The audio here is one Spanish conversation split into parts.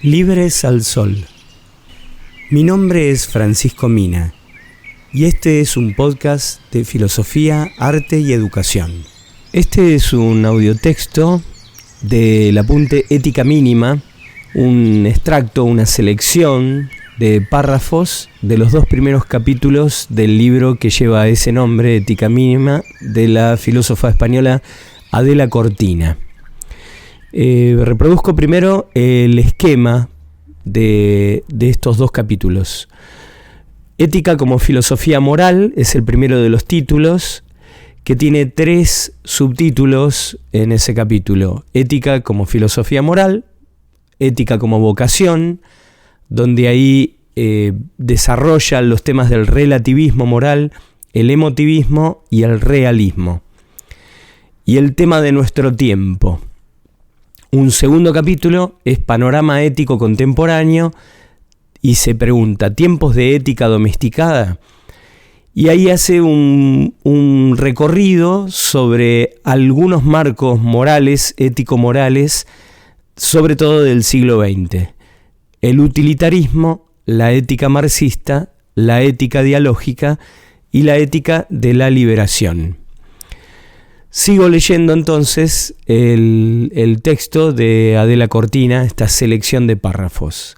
Libres al Sol. Mi nombre es Francisco Mina y este es un podcast de filosofía, arte y educación. Este es un audiotexto del apunte Ética Mínima, un extracto, una selección de párrafos de los 2 primeros capítulos del libro que lleva ese nombre, Ética Mínima, de la filósofa española Adela Cortina. Reproduzco primero el esquema de estos 2 capítulos. Ética como filosofía moral es el primero de los títulos, que tiene 3 subtítulos en ese capítulo. Ética como filosofía moral, ética como vocación, donde ahí desarrolla los temas del relativismo moral, el emotivismo y el realismo. Y el tema de nuestro tiempo. Un segundo capítulo es panorama ético contemporáneo y se pregunta, ¿tiempos de ética domesticada? Y ahí hace un recorrido sobre algunos marcos morales, ético-morales, sobre todo del siglo XX. El utilitarismo, la ética marxista, la ética dialógica y la ética de la liberación. Sigo leyendo entonces el texto de Adela Cortina, esta selección de párrafos.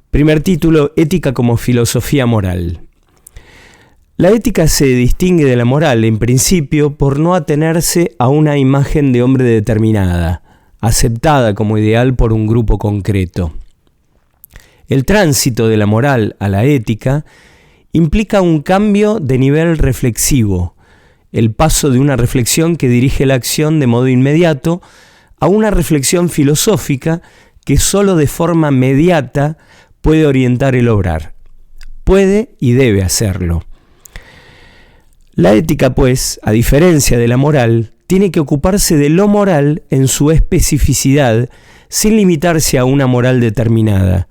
Primer título, Ética como filosofía moral. La ética se distingue de la moral, en principio, por no atenerse a una imagen de hombre determinada, aceptada como ideal por un grupo concreto. El tránsito de la moral a la ética implica un cambio de nivel reflexivo, el paso de una reflexión que dirige la acción de modo inmediato a una reflexión filosófica que solo de forma mediata puede orientar el obrar. Puede y debe hacerlo. La ética, pues, a diferencia de la moral, tiene que ocuparse de lo moral en su especificidad, sin limitarse a una moral determinada,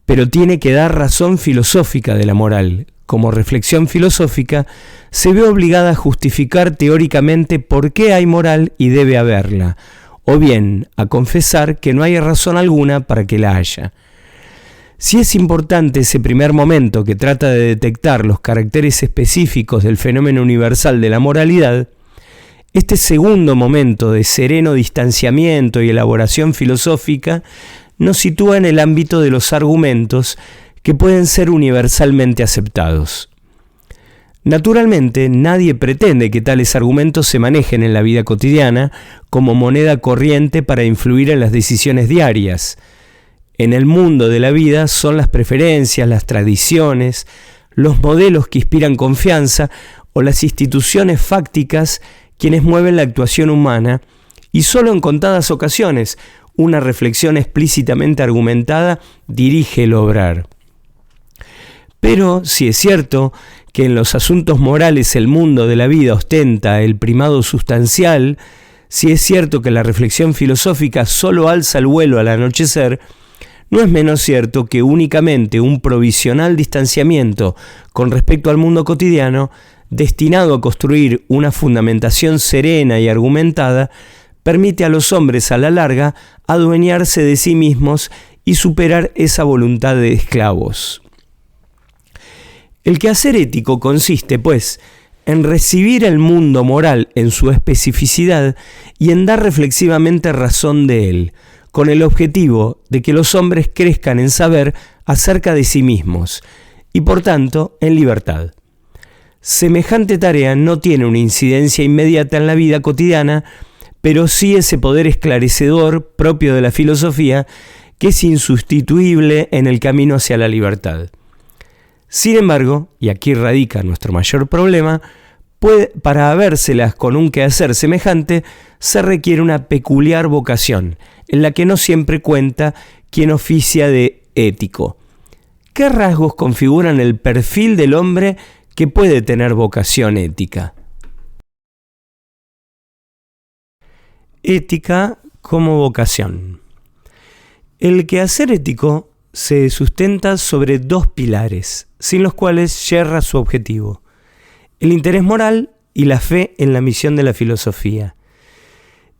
pero tiene que dar razón filosófica de la moral. Como reflexión filosófica, se ve obligada a justificar teóricamente por qué hay moral y debe haberla, o bien a confesar que no hay razón alguna para que la haya. Si es importante ese primer momento que trata de detectar los caracteres específicos del fenómeno universal de la moralidad, este segundo momento de sereno distanciamiento y elaboración filosófica nos sitúa en el ámbito de los argumentos que pueden ser universalmente aceptados. Naturalmente, nadie pretende que tales argumentos se manejen en la vida cotidiana como moneda corriente para influir en las decisiones diarias. En el mundo de la vida son las preferencias, las tradiciones, los modelos que inspiran confianza o las instituciones fácticas quienes mueven la actuación humana, y solo en contadas ocasiones una reflexión explícitamente argumentada dirige el obrar. Pero si es cierto que en los asuntos morales el mundo de la vida ostenta el primado sustancial, si es cierto que la reflexión filosófica solo alza el vuelo al anochecer, no es menos cierto que únicamente un provisional distanciamiento con respecto al mundo cotidiano, destinado a construir una fundamentación serena y argumentada, permite a los hombres a la larga adueñarse de sí mismos y superar esa voluntad de esclavos. El quehacer ético consiste, pues, en recibir el mundo moral en su especificidad y en dar reflexivamente razón de él, con el objetivo de que los hombres crezcan en saber acerca de sí mismos y, por tanto, en libertad. Semejante tarea no tiene una incidencia inmediata en la vida cotidiana, pero sí ese poder esclarecedor propio de la filosofía que es insustituible en el camino hacia la libertad. Sin embargo, y aquí radica nuestro mayor problema, para habérselas con un quehacer semejante, se requiere una peculiar vocación, en la que no siempre cuenta quien oficia de ético. ¿Qué rasgos configuran el perfil del hombre que puede tener vocación ética? Ética como vocación. El quehacer ético se sustenta sobre 2 pilares, sin los cuales yerra su objetivo: el interés moral y la fe en la misión de la filosofía.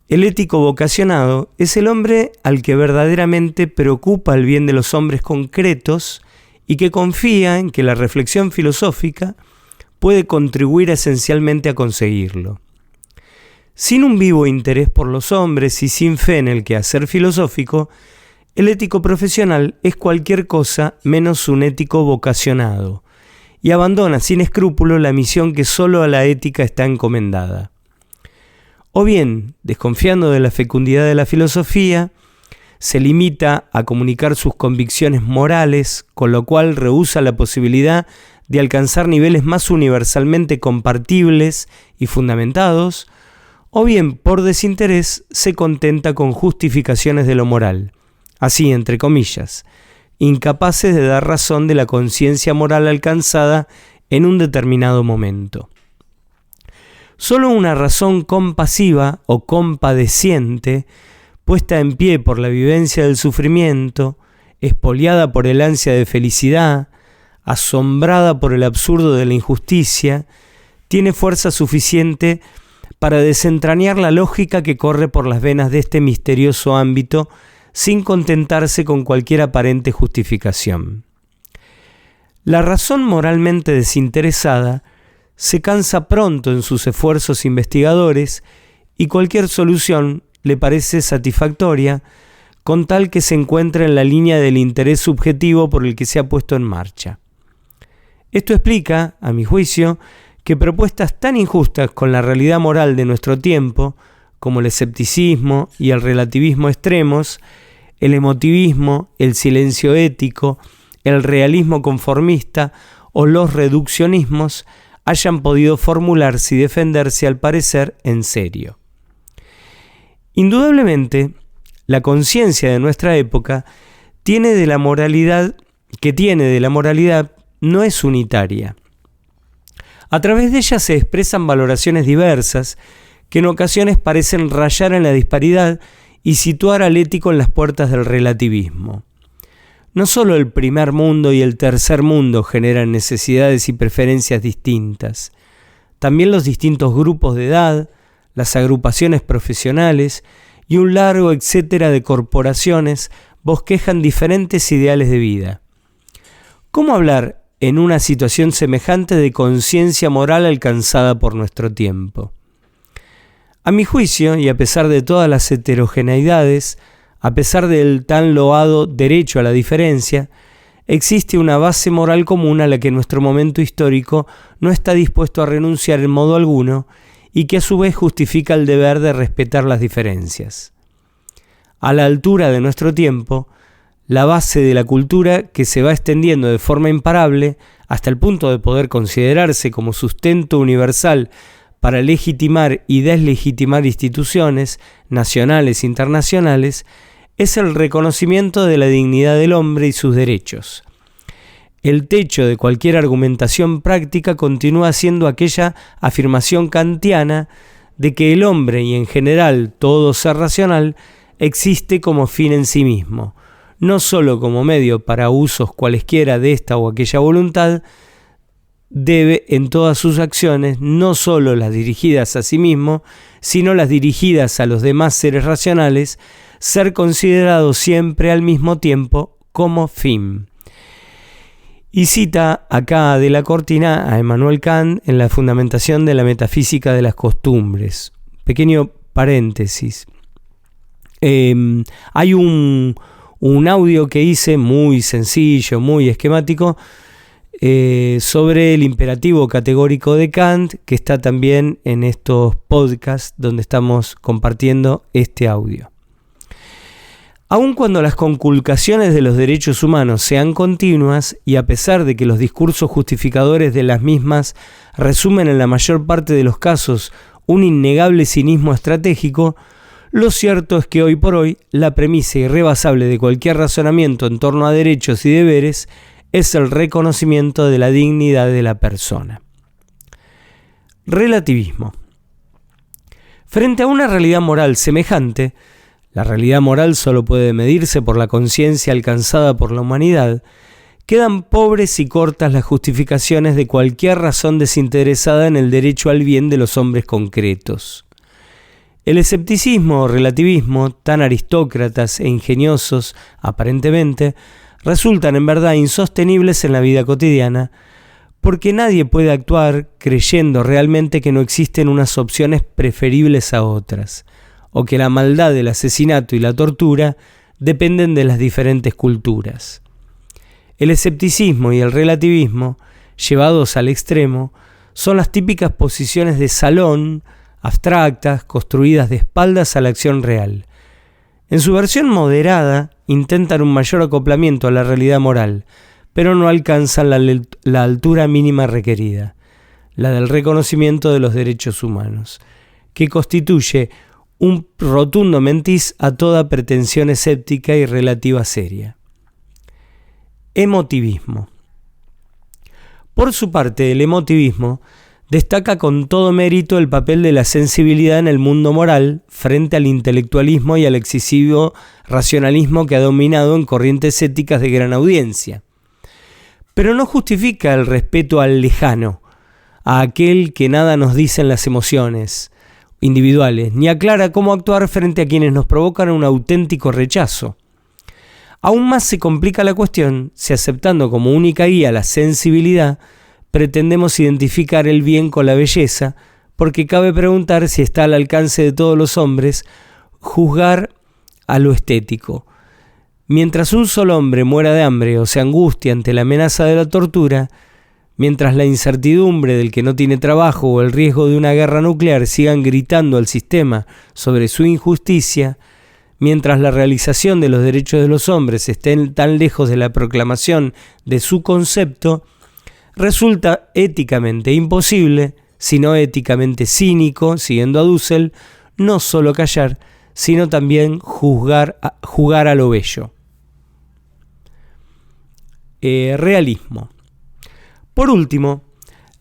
El ético vocacionado es el hombre al que verdaderamente preocupa el bien de los hombres concretos y que confía en que la reflexión filosófica puede contribuir esencialmente a conseguirlo. Sin un vivo interés por los hombres y sin fe en el quehacer filosófico, el ético profesional es cualquier cosa menos un ético vocacionado y abandona sin escrúpulo la misión que solo a la ética está encomendada. O bien, desconfiando de la fecundidad de la filosofía, se limita a comunicar sus convicciones morales, con lo cual rehúsa la posibilidad de alcanzar niveles más universalmente compartibles y fundamentados, o bien, por desinterés, se contenta con justificaciones de lo moral, así entre comillas, incapaces de dar razón de la conciencia moral alcanzada en un determinado momento. Solo una razón compasiva o compadeciente, puesta en pie por la vivencia del sufrimiento, expoliada por el ansia de felicidad, asombrada por el absurdo de la injusticia, tiene fuerza suficiente para desentrañar la lógica que corre por las venas de este misterioso ámbito sin contentarse con cualquier aparente justificación. La razón moralmente desinteresada se cansa pronto en sus esfuerzos investigadores y cualquier solución le parece satisfactoria con tal que se encuentre en la línea del interés subjetivo por el que se ha puesto en marcha. Esto explica, a mi juicio, que propuestas tan injustas con la realidad moral de nuestro tiempo, como el escepticismo y el relativismo extremos, el emotivismo, el silencio ético, el realismo conformista o los reduccionismos, hayan podido formularse y defenderse al parecer en serio. Indudablemente, la conciencia de nuestra época tiene de la moralidad no es unitaria. A través de ella se expresan valoraciones diversas que en ocasiones parecen rayar en la disparidad y situar al ético en las puertas del relativismo. No solo el primer mundo y el tercer mundo generan necesidades y preferencias distintas, también los distintos grupos de edad, las agrupaciones profesionales y un largo etcétera de corporaciones bosquejan diferentes ideales de vida. ¿Cómo hablar en una situación semejante de conciencia moral alcanzada por nuestro tiempo? A mi juicio, y a pesar de todas las heterogeneidades, a pesar del tan loado derecho a la diferencia, existe una base moral común a la que nuestro momento histórico no está dispuesto a renunciar en modo alguno y que a su vez justifica el deber de respetar las diferencias. A la altura de nuestro tiempo, la base de la cultura que se va extendiendo de forma imparable hasta el punto de poder considerarse como sustento universal para legitimar y deslegitimar instituciones nacionales e internacionales, es el reconocimiento de la dignidad del hombre y sus derechos. El techo de cualquier argumentación práctica continúa siendo aquella afirmación kantiana de que el hombre y en general todo ser racional existe como fin en sí mismo, no solo como medio para usos cualesquiera de esta o aquella voluntad. Debe en todas sus acciones, no solo las dirigidas a sí mismo, sino las dirigidas a los demás seres racionales, ser considerado siempre al mismo tiempo como fin. Y cita acá de la cortina a Immanuel Kant en la fundamentación de la metafísica de las costumbres. Pequeño paréntesis. Hay un audio que hice muy sencillo, muy esquemático, sobre el imperativo categórico de Kant, que está también en estos podcasts donde estamos compartiendo este audio. Aun cuando las conculcaciones de los derechos humanos sean continuas y a pesar de que los discursos justificadores de las mismas resumen en la mayor parte de los casos un innegable cinismo estratégico, lo cierto es que hoy por hoy la premisa irrebasable de cualquier razonamiento en torno a derechos y deberes es el reconocimiento de la dignidad de la persona. Relativismo. Frente a una realidad moral semejante, la realidad moral solo puede medirse por la conciencia alcanzada por la humanidad, quedan pobres y cortas las justificaciones de cualquier razón desinteresada en el derecho al bien de los hombres concretos. El escepticismo o relativismo, tan aristócratas e ingeniosos aparentemente, resultan en verdad insostenibles en la vida cotidiana, porque nadie puede actuar creyendo realmente que no existen unas opciones preferibles a otras, o que la maldad del asesinato y la tortura dependen de las diferentes culturas. El escepticismo y el relativismo, llevados al extremo, son las típicas posiciones de salón, abstractas, construidas de espaldas a la acción real. En su versión moderada, intentan un mayor acoplamiento a la realidad moral, pero no alcanzan la altura mínima requerida, la del reconocimiento de los derechos humanos, que constituye un rotundo mentiz a toda pretensión escéptica y relativa seria. Emotivismo. Por su parte, el emotivismo destaca con todo mérito el papel de la sensibilidad en el mundo moral frente al intelectualismo y al excesivo racionalismo que ha dominado en corrientes éticas de gran audiencia. Pero no justifica el respeto al lejano, a aquel que nada nos dicen las emociones individuales, ni aclara cómo actuar frente a quienes nos provocan un auténtico rechazo. Aún más se complica la cuestión si, aceptando como única guía la sensibilidad, pretendemos identificar el bien con la belleza, porque cabe preguntar si está al alcance de todos los hombres juzgar a lo estético. Mientras un solo hombre muera de hambre o se angustia ante la amenaza de la tortura, mientras la incertidumbre del que no tiene trabajo o el riesgo de una guerra nuclear sigan gritando al sistema sobre su injusticia, mientras la realización de los derechos de los hombres estén tan lejos de la proclamación de su concepto, resulta éticamente imposible, sino éticamente cínico, siguiendo a Dussel, no solo callar, sino también jugar a lo bello. Realismo. Por último,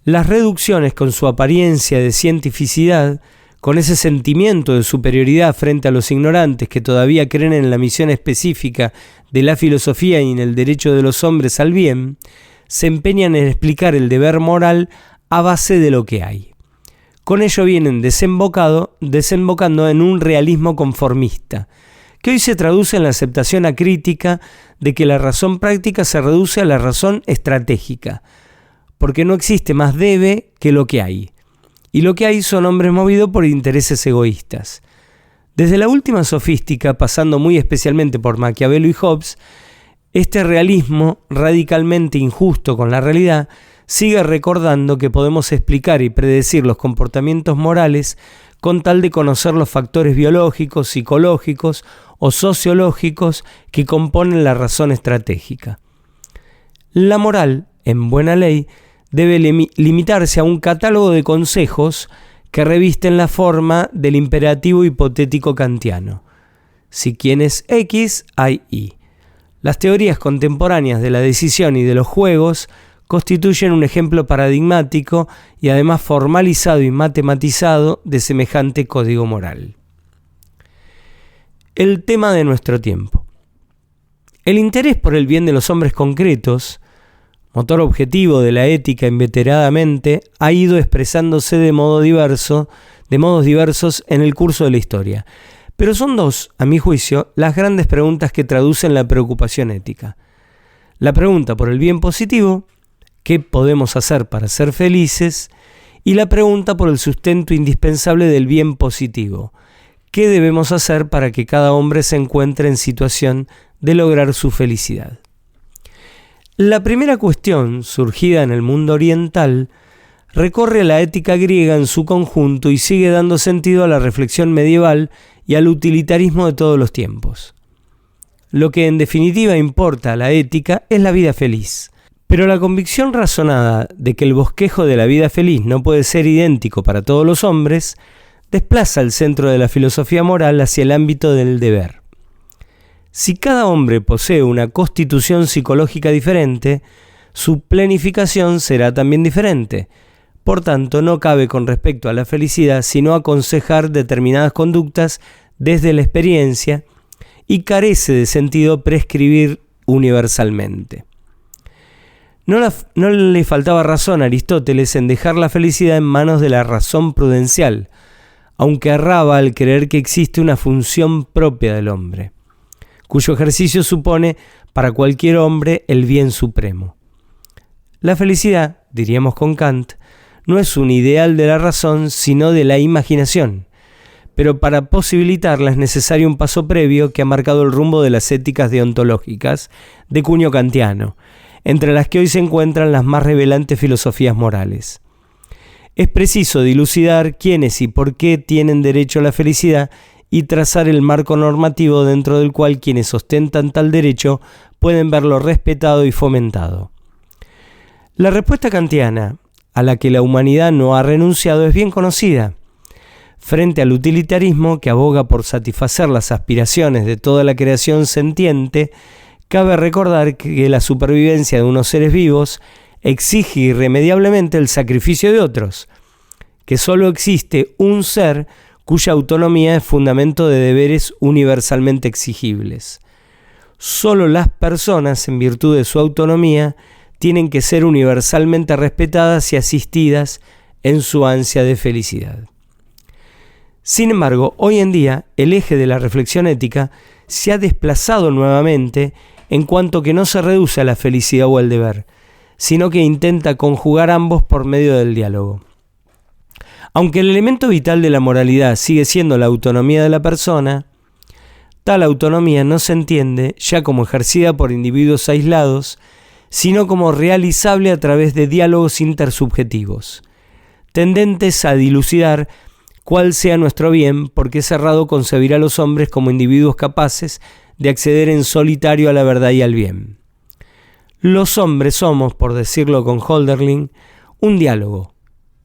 las reducciones con su apariencia de cientificidad, con ese sentimiento de superioridad frente a los ignorantes que todavía creen en la misión específica de la filosofía y en el derecho de los hombres al bien, se empeñan en explicar el deber moral a base de lo que hay. Con ello vienen desembocando en un realismo conformista, que hoy se traduce en la aceptación acrítica de que la razón práctica se reduce a la razón estratégica, porque no existe más debe que lo que hay, y lo que hay son hombres movidos por intereses egoístas. Desde la última sofística, pasando muy especialmente por Maquiavelo y Hobbes, este realismo radicalmente injusto con la realidad sigue recordando que podemos explicar y predecir los comportamientos morales con tal de conocer los factores biológicos, psicológicos o sociológicos que componen la razón estratégica. La moral, en buena ley, debe limitarse a un catálogo de consejos que revisten la forma del imperativo hipotético kantiano. Si quien es X, hay Y. Las teorías contemporáneas de la decisión y de los juegos constituyen un ejemplo paradigmático y además formalizado y matematizado de semejante código moral. El tema de nuestro tiempo. El interés por el bien de los hombres concretos, motor objetivo de la ética inveteradamente, ha ido expresándose de modos diversos en el curso de la historia. Pero son dos, a mi juicio, las grandes preguntas que traducen la preocupación ética. La pregunta por el bien positivo, ¿qué podemos hacer para ser felices? Y la pregunta por el sustento indispensable del bien positivo, ¿qué debemos hacer para que cada hombre se encuentre en situación de lograr su felicidad? La primera cuestión, surgida en el mundo oriental, recorre a la ética griega en su conjunto y sigue dando sentido a la reflexión medieval y al utilitarismo de todos los tiempos. Lo que en definitiva importa a la ética es la vida feliz. Pero la convicción razonada de que el bosquejo de la vida feliz no puede ser idéntico para todos los hombres, desplaza el centro de la filosofía moral hacia el ámbito del deber. Si cada hombre posee una constitución psicológica diferente, su planificación será también diferente. Por tanto, no cabe con respecto a la felicidad sino aconsejar determinadas conductas desde la experiencia y carece de sentido prescribir universalmente. No le faltaba razón a Aristóteles en dejar la felicidad en manos de la razón prudencial, aunque erraba al creer que existe una función propia del hombre, cuyo ejercicio supone para cualquier hombre el bien supremo. La felicidad, diríamos con Kant, no es un ideal de la razón, sino de la imaginación, pero para posibilitarla es necesario un paso previo que ha marcado el rumbo de las éticas deontológicas de cuño kantiano, entre las que hoy se encuentran las más revelantes filosofías morales. Es preciso dilucidar quiénes y por qué tienen derecho a la felicidad y trazar el marco normativo dentro del cual quienes ostentan tal derecho pueden verlo respetado y fomentado. La respuesta kantiana, a la que la humanidad no ha renunciado, es bien conocida. Frente al utilitarismo que aboga por satisfacer las aspiraciones de toda la creación sentiente, cabe recordar que la supervivencia de unos seres vivos exige irremediablemente el sacrificio de otros, que solo existe un ser cuya autonomía es fundamento de deberes universalmente exigibles. Solo las personas, en virtud de su autonomía, tienen que ser universalmente respetadas y asistidas en su ansia de felicidad. Sin embargo, hoy en día, el eje de la reflexión ética se ha desplazado nuevamente en cuanto que no se reduce a la felicidad o al deber, sino que intenta conjugar ambos por medio del diálogo. Aunque el elemento vital de la moralidad sigue siendo la autonomía de la persona, tal autonomía no se entiende ya como ejercida por individuos aislados, sino como realizable a través de diálogos intersubjetivos, tendentes a dilucidar cuál sea nuestro bien, porque es errado concebir a los hombres como individuos capaces de acceder en solitario a la verdad y al bien. Los hombres somos, por decirlo con Hölderlin, un diálogo,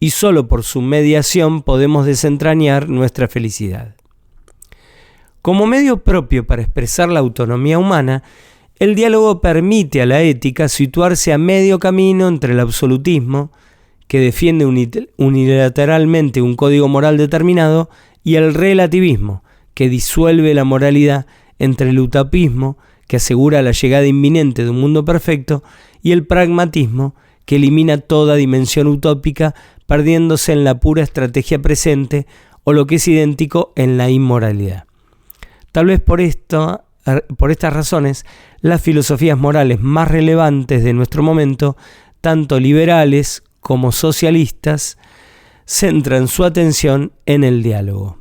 y solo por su mediación podemos desentrañar nuestra felicidad. Como medio propio para expresar la autonomía humana, el diálogo permite a la ética situarse a medio camino entre el absolutismo, que defiende unilateralmente un código moral determinado, y el relativismo, que disuelve la moralidad entre el utopismo, que asegura la llegada inminente de un mundo perfecto, y el pragmatismo, que elimina toda dimensión utópica, perdiéndose en la pura estrategia presente, o lo que es idéntico, en la inmoralidad. Tal vez por estas razones, las filosofías morales más relevantes de nuestro momento, tanto liberales como socialistas, centran su atención en el diálogo.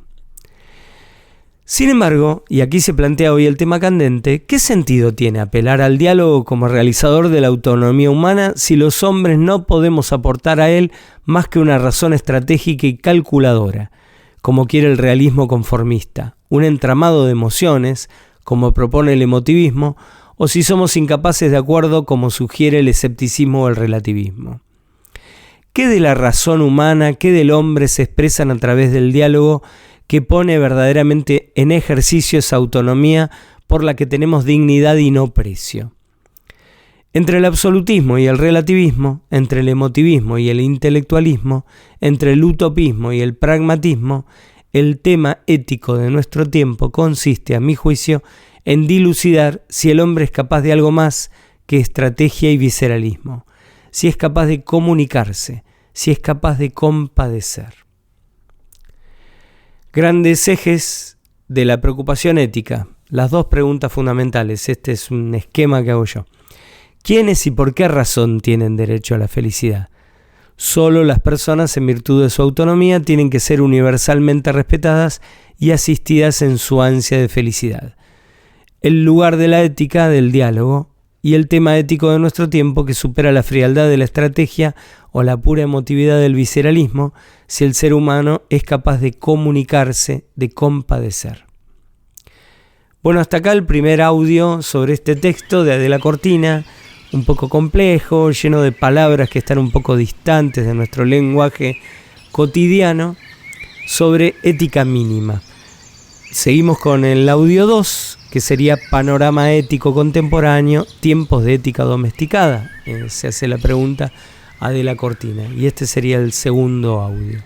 Sin embargo, y aquí se plantea hoy el tema candente, ¿qué sentido tiene apelar al diálogo como realizador de la autonomía humana si los hombres no podemos aportar a él más que una razón estratégica y calculadora, como quiere el realismo conformista, un entramado de emociones, como propone el emotivismo, o si somos incapaces de acuerdo, como sugiere el escepticismo o el relativismo? ¿Qué de la razón humana, qué del hombre se expresan a través del diálogo que pone verdaderamente en ejercicio esa autonomía por la que tenemos dignidad y no precio? Entre el absolutismo y el relativismo, entre el emotivismo y el intelectualismo, entre el utopismo y el pragmatismo, el tema ético de nuestro tiempo consiste, a mi juicio, en dilucidar si el hombre es capaz de algo más que estrategia y visceralismo, si es capaz de comunicarse, si es capaz de compadecer. Grandes ejes de la preocupación ética, las dos preguntas fundamentales, este es un esquema que hago yo. ¿Quiénes y por qué razón tienen derecho a la felicidad? Solo las personas, en virtud de su autonomía, tienen que ser universalmente respetadas y asistidas en su ansia de felicidad. El lugar de la ética, del diálogo, y el tema ético de nuestro tiempo que supera la frialdad de la estrategia o la pura emotividad del visceralismo, si el ser humano es capaz de comunicarse, de compadecer. Bueno, hasta acá el primer audio sobre este texto de Adela Cortina, un poco complejo, lleno de palabras que están un poco distantes de nuestro lenguaje cotidiano, sobre ética mínima. Seguimos con el audio 2, que sería Panorama ético contemporáneo, tiempos de ética domesticada. Se hace la pregunta Adela Cortina, y este sería el segundo audio.